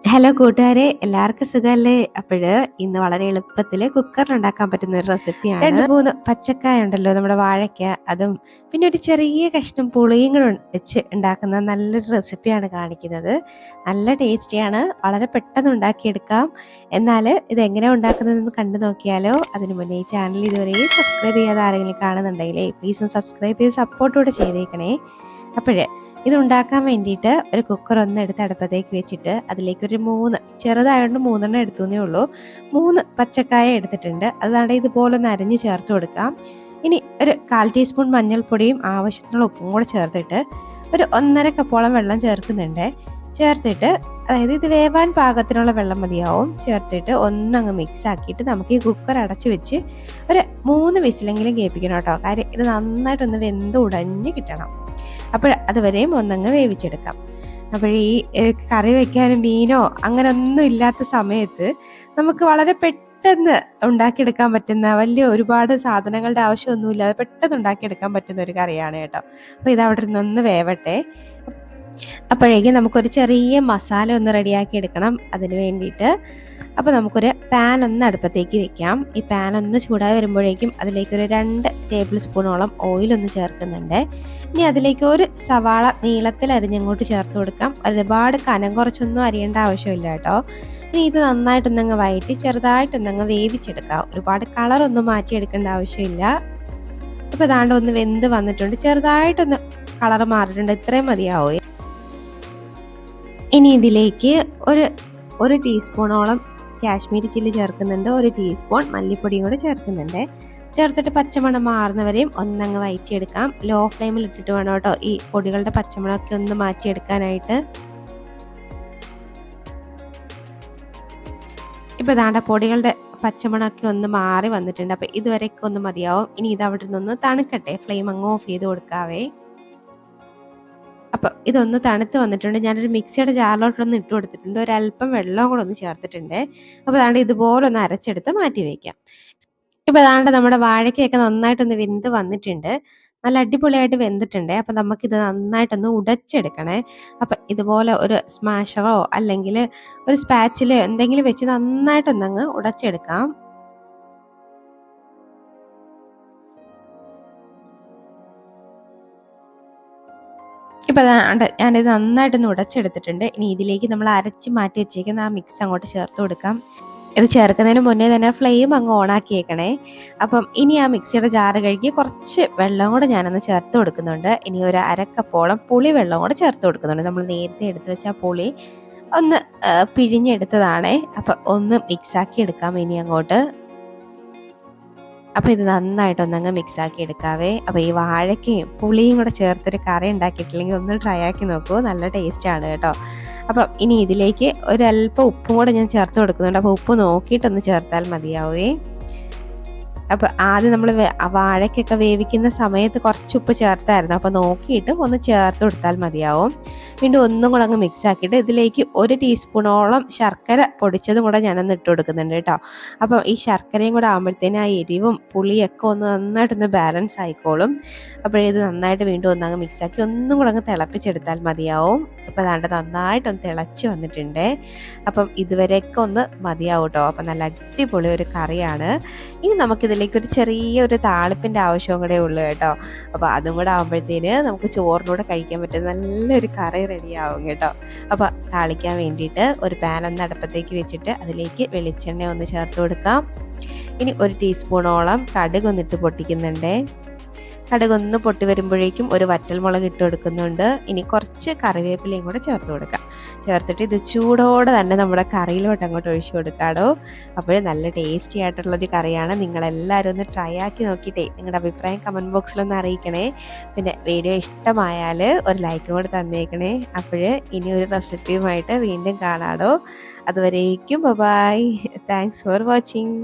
Hello കൂട്ടുകാരെ, എല്ലാവർക്കും സുഖമല്ലേ? അപ്പോഴ് ഇന്ന് വളരെ എളുപ്പത്തിൽ കുക്കറിൽ ഉണ്ടാക്കാൻ പറ്റുന്ന ഒരു റെസിപ്പിയാണ്. 2-3 പച്ചക്കായ ഉണ്ടല്ലോ, നമ്മുടെ വാഴയ്ക്ക, അതും പിന്നെ ഒരു ചെറിയ കഷ്ണം പുളിയും കൂടെ വെച്ച് ഉണ്ടാക്കുന്ന നല്ലൊരു റെസിപ്പിയാണ് കാണിക്കുന്നത്. നല്ല ടേസ്റ്റിയാണ്, വളരെ പെട്ടെന്ന് ഉണ്ടാക്കിയെടുക്കാം. എന്നാൽ ഇതെങ്ങനെയാണ് ഉണ്ടാക്കുന്നതെന്ന് കണ്ടു നോക്കിയാലോ? അതിന് മുന്നേ ഈ ചാനൽ ഇതുവരെ സബ്സ്ക്രൈബ് ചെയ്യാതെ ആരെങ്കിലും കാണുന്നുണ്ടെങ്കിലേ പ്ലീസ് സബ്സ്ക്രൈബ് ചെയ്ത് സപ്പോർട്ടോടെ ചെയ്തേക്കണേ. അപ്പോഴേ ഇത് ഉണ്ടാക്കാൻ വേണ്ടിയിട്ട് ഒരു കുക്കർ എടുത്ത് അടുപ്പത്തേക്ക് വെച്ചിട്ട് അതിലേക്ക് 3 ചെറുതായതുകൊണ്ട് 3 എടുത്തേ ഉള്ളൂ. 3 പച്ചക്കായ എടുത്തിട്ടുണ്ട്. അതാണ്ട് ഇതുപോലെ ഒന്ന് അരിഞ്ഞ് ചേർത്ത് കൊടുക്കാം. ഇനി ഒരു 1/4 ടീസ്പൂൺ മഞ്ഞൾപ്പൊടിയും ആവശ്യത്തിനുള്ള ഉപ്പും കൂടെ ചേർത്തിട്ട് ഒരു 1.5 കപ്പോളം വെള്ളം ചേർക്കുന്നുണ്ട്. ചേർത്തിട്ട് അതായത് ഇത് വേവാൻ പാകത്തിനുള്ള വെള്ളം മതിയാവും. ചേർത്തിട്ട് ഒന്നങ്ങ് മിക്സ് ആക്കിയിട്ട് നമുക്ക് ഈ കുക്കർ അടച്ച് വെച്ച് ഒരു 3 വിസിലെങ്കിലും കേൾപ്പിക്കണം കേട്ടോ. കാര്യം ഇത് നന്നായിട്ടൊന്ന് വെന്ത് ഉടഞ്ഞ് കിട്ടണം. അപ്പോൾ അതുവരെയും ഒന്നങ്ങ് വേവിച്ചെടുക്കാം. അപ്പോൾ ഈ കറി വെക്കാനും മീനോ അങ്ങനെ ഒന്നും ഇല്ലാത്ത സമയത്ത് നമുക്ക് വളരെ പെട്ടെന്ന് ഉണ്ടാക്കിയെടുക്കാൻ പറ്റുന്ന ഒരുപാട് സാധനങ്ങളുടെ ആവശ്യമൊന്നുമില്ലാതെ പെട്ടെന്ന് ഉണ്ടാക്കിയെടുക്കാൻ പറ്റുന്ന ഒരു കറിയാണ് കേട്ടോ. അപ്പോൾ ഇത് അവിടെ നിന്ന് വേവട്ടെ. അപ്പോഴേക്കും നമുക്കൊരു ചെറിയ മസാല ഒന്ന് റെഡിയാക്കി എടുക്കണം. അതിന് വേണ്ടിയിട്ട് അപ്പോൾ നമുക്കൊരു പാൻ ഒന്ന് അടുപ്പത്തേക്ക് വെക്കാം. ഈ പാൻ ഒന്ന് ചൂടായി വരുമ്പോഴേക്കും അതിലേക്കൊരു 2 ടേബിൾ സ്പൂണോളം ഓയിലൊന്ന് ചേർക്കുന്നുണ്ട്. ഇനി അതിലേക്ക് ഒരു സവാള നീളത്തിൽ അരിഞ്ഞങ്ങോട്ട് ചേർത്ത് കൊടുക്കാം. ഒരുപാട് കനം കുറച്ചൊന്നും അരിയേണ്ട ആവശ്യമില്ല കേട്ടോ. ഇനി ഇത് നന്നായിട്ടൊന്നങ്ങ് വഴറ്റി ചെറുതായിട്ടൊന്നങ്ങ് വേവിച്ചെടുക്കാം. ഒരുപാട് കളറൊന്നും മാറ്റിയെടുക്കേണ്ട ആവശ്യമില്ല. ഇപ്പോൾ ഇതാണ്ട് ഒന്ന് വെന്ത് വന്നിട്ടുണ്ട്. ചെറുതായിട്ടൊന്ന് കളർ മാറിയിട്ടുണ്ട്. ഇത്രയും മതിയാവും. ഇനി ഇതിലേക്ക് ഒരു ടീസ്പൂണോളം കാശ്മീരി ചില്ലി ചേർക്കുന്നുണ്ട്. 1 ടീസ്പൂൺ മല്ലിപ്പൊടിയും കൂടെ ചേർക്കുന്നുണ്ട്. ചേർത്തിട്ട് പച്ചമണം മാറുന്നവരെയും ഒന്നങ്ങ് വഴറ്റിയെടുക്കാം. ലോ ഫ്ലെയിമിൽ ഇട്ടിട്ട് വേണം കേട്ടോ ഈ പൊടികളുടെ പച്ചമണമൊക്കെ ഒന്ന് മാറ്റിയെടുക്കാനായിട്ട്. ഇപ്പോൾ ദാണ്ട പൊടികളുടെ പച്ചമണമൊക്കെ ഒന്ന് മാറി വന്നിട്ടുണ്ട്. അപ്പോൾ ഇതുവരെയൊക്കെ ഒന്ന് മതിയാവും. ഇനി ഇത് അവിടെ നിന്ന് തണുക്കട്ടെ. ഫ്ലെയിം അങ്ങ് ഓഫ് ചെയ്ത് കൊടുക്കാവേ. അപ്പം ഇതൊന്ന് തണുത്ത് വന്നിട്ടുണ്ട്. ഞാനൊരു മിക്സിയുടെ ജാറിലോട്ടൊന്ന് ഇട്ട് കൊടുത്തിട്ടുണ്ട്. ഒരല്പം വെള്ളവും കൂടെ ഒന്ന് ചേർത്തിട്ടുണ്ട്. അപ്പോൾ അതാണ്ട് ഇതുപോലെ ഒന്ന് അരച്ചെടുത്ത് മാറ്റി വയ്ക്കാം. ഇപ്പോൾ അതാണ്ട് നമ്മുടെ വാഴയ്ക്കൊക്കെ നന്നായിട്ടൊന്ന് വെന്ത് വന്നിട്ടുണ്ട്. നല്ല അടിപൊളിയായിട്ട് വെന്തിട്ടുണ്ട്. അപ്പം നമുക്കിത് നന്നായിട്ടൊന്ന് ഉടച്ചെടുക്കണേ. അപ്പം ഇതുപോലെ ഒരു സ്മാഷറോ അല്ലെങ്കിൽ ഒരു സ്പാച്ചിലോ എന്തെങ്കിലും വെച്ച് നന്നായിട്ടൊന്നങ്ങ് ഉടച്ചെടുക്കാം. ഇപ്പോൾ ഞാനിത് നന്നായിട്ടൊന്ന് ഉടച്ചെടുത്തിട്ടുണ്ട്. ഇനി ഇതിലേക്ക് നമ്മൾ അരച്ച് മാറ്റി വെച്ചേക്കുന്ന ആ മിക്സ് അങ്ങോട്ട് ചേർത്ത് കൊടുക്കാം. ഇത് ചേർക്കുന്നതിന് മുന്നേ തന്നെ ഫ്ലെയിം അങ്ങ് ഓണാക്കിയേക്കണേ. അപ്പം ഇനി ആ മിക്സിയുടെ ജാറ് കഴുകി കുറച്ച് വെള്ളം കൂടെ ഞാനൊന്ന് ചേർത്ത് കൊടുക്കുന്നുണ്ട്. ഇനി ഒരു 1/2 കപ്പോളം പുളി വെള്ളം കൂടെ ചേർത്ത് കൊടുക്കുന്നുണ്ട്. നമ്മൾ നേരത്തെ എടുത്ത് വെച്ച പുളി ഒന്ന് പിഴിഞ്ഞെടുത്തതാണേ. അപ്പം ഒന്ന് മിക്സാക്കി എടുക്കാം ഇനി അങ്ങോട്ട്. അപ്പോൾ ഇത് നന്നായിട്ടൊന്നങ്ങ് മിക്സാക്കി എടുക്കാവേ. അപ്പോൾ ഈ വാഴയ്ക്കയും പുളിയും കൂടെ ചേർത്തൊരു കറി ഉണ്ടാക്കിയിട്ടില്ലെങ്കിൽ ഒന്ന് ട്രൈ ആക്കി നോക്കൂ. നല്ല ടേസ്റ്റാണ് കേട്ടോ. അപ്പം ഇനി ഇതിലേക്ക് ഒരല്പം ഉപ്പും കൂടെ ഞാൻ ചേർത്ത് കൊടുക്കുന്നുണ്ട്. അപ്പോൾ ഉപ്പ് നോക്കിയിട്ടൊന്ന് ചേർത്താൽ മതിയാവേ. അപ്പോൾ ആദ്യം നമ്മൾ വാഴയ്ക്കൊക്കെ വേവിക്കുന്ന സമയത്ത് കുറച്ച് ഉപ്പ് ചേർത്തായിരുന്നു. അപ്പോൾ നോക്കിയിട്ട് ഒന്ന് ചേർത്ത് കൊടുത്താൽ മതിയാവും. വീണ്ടും ഒന്നും കൂടെ അങ്ങ് മിക്സ് ആക്കിയിട്ട് ഇതിലേക്ക് 1 ടീസ്പൂണോളം ശർക്കര പൊടിച്ചതും കൂടെ ഞാനൊന്ന് ഇട്ട് കൊടുക്കുന്നുണ്ട് കേട്ടോ. അപ്പം ഈ ശർക്കരയും കൂടെ ആകുമ്പോഴത്തേനും ആ എരിവും പുളിയൊക്കെ ഒന്ന് നന്നായിട്ടൊന്ന് ബാലൻസ് ആയിക്കോളും. അപ്പോഴിത് നന്നായിട്ട് വീണ്ടും ഒന്നങ്ങ് മിക്സ് ആക്കി ഒന്നും കൂടെ അങ്ങ് തിളപ്പിച്ചെടുത്താൽ മതിയാവും. അപ്പോൾ അതാണ്ട് നന്നായിട്ടൊന്ന് തിളച്ച് വന്നിട്ടുണ്ട്. അപ്പം ഇതുവരെയൊക്കെ ഒന്ന് മതിയാവും കേട്ടോ. അപ്പം നല്ല അടിപൊളി ഒരു കറിയാണ്. ഇനി നമുക്കിതിലേക്ക് ഒരു ചെറിയൊരു താളിപ്പിൻ്റെ ആവശ്യവും കൂടെ ഉള്ളൂ കേട്ടോ. അപ്പോൾ അതും കൂടെ ആകുമ്പോഴത്തേന് നമുക്ക് ചോറിനൂടെ കഴിക്കാൻ പറ്റുന്ന നല്ലൊരു കറി റെഡിയാവും കേട്ടോ. അപ്പോൾ താളിക്കാൻ വേണ്ടിയിട്ട് ഒരു പാൻ ഒന്ന് അടുപ്പത്തേക്ക് വെച്ചിട്ട് അതിലേക്ക് വെളിച്ചെണ്ണ ഒന്ന് ചേർത്ത് കൊടുക്കാം. ഇനി 1 ടീസ്പൂണോളം കടുക് ഒന്നിട്ട് പൊട്ടിക്കുന്നുണ്ട്. കടുകൊന്ന് പൊട്ടി വരുമ്പോഴേക്കും ഒരു വറ്റൽമുളക് ഇട്ട് കൊടുക്കുന്നുണ്ട്. ഇനി കുറച്ച് കറിവേപ്പിലയും കൂടെ ചേർത്ത് കൊടുക്കാം. ചേർത്തിട്ട് ഇത് ചൂടോടെ തന്നെ നമ്മുടെ കറിയിലോട്ട് അങ്ങോട്ട് ഒഴിച്ചു കൊടുക്കാടോ. അപ്പോൾ നല്ല ടേസ്റ്റി ആയിട്ടുള്ളൊരു കറിയാണ്. നിങ്ങളെല്ലാവരും ഒന്ന് ട്രൈ ആക്കി നോക്കിയിട്ടേ നിങ്ങളുടെ അഭിപ്രായം കമൻറ്റ് ബോക്സിലൊന്ന് അറിയിക്കണേ. പിന്നെ വീഡിയോ ഇഷ്ടമായാൽ ഒരു ലൈക്കും കൂടെ തന്നേക്കണേ. അപ്പോൾ ഇനി ഒരു റെസിപ്പിയുമായിട്ട് വീണ്ടും കാണാടോ. അതുവരേക്കും ബൈ. Thanks for watching.